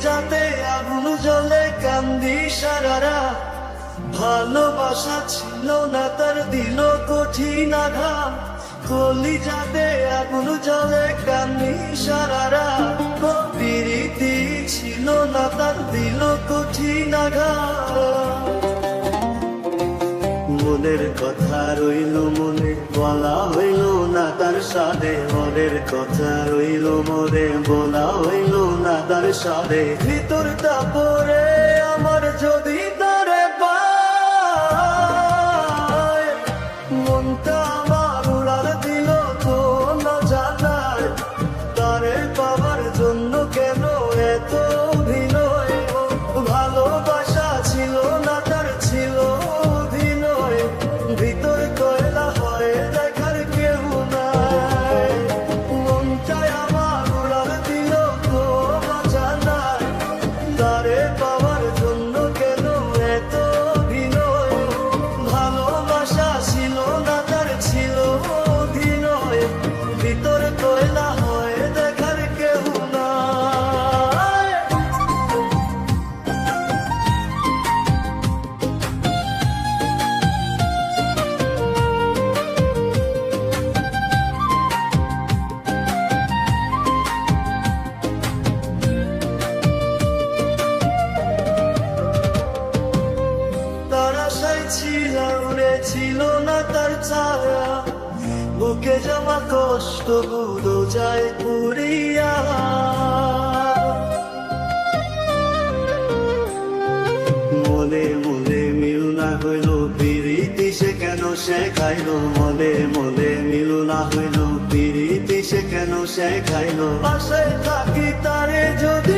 যাতে আগুন জ্বলে কান্দি সারারা, ভালোবাসা ছিল না তার দিল কঠিন আঘাত। কলিজাতে আগুন জ্বলে কান্দি সারারা, প্রীতি ছিল না তার দিল কঠিন আঘাত। মনের কথা রইল মনে, বলা হইল না তার সাথে। মনের কথা রইল মনে, বলা হইল না তার সাথে। ভিতরটা পরে আমার যদি তারে পায়, মনটা আমার উড়াল দিল তো না জানায়। তারে পাওয়ার জন্য কেন এত অভিনয়? ভালোবাসা ছিল না তার, ছিল অভিনয়। ভিতর কয়লা হয় দেখার কেউ নাই। মনটাই আমার উড়াল দিল তো না জানায়। তারে পাওয়ার জন্য কেন এত অভিনয়? ভালোবাসা ছিল না তার, ছিল অভিনয়। ভিতর কয়লা হয় দেখার কেউ নাই। তার আশায় ছিলাম রে, ছিল না তার ছায়া। বুকে জমা কষ্ট গুলো যায় পুরিয়া। মনে মনে মিল না হইল প্রীতি সে কেন শেখাইলো? মনে মনে মিল না হইল প্রীতি সে কেন শেখাইলো? পাশে থাকি তারে যদি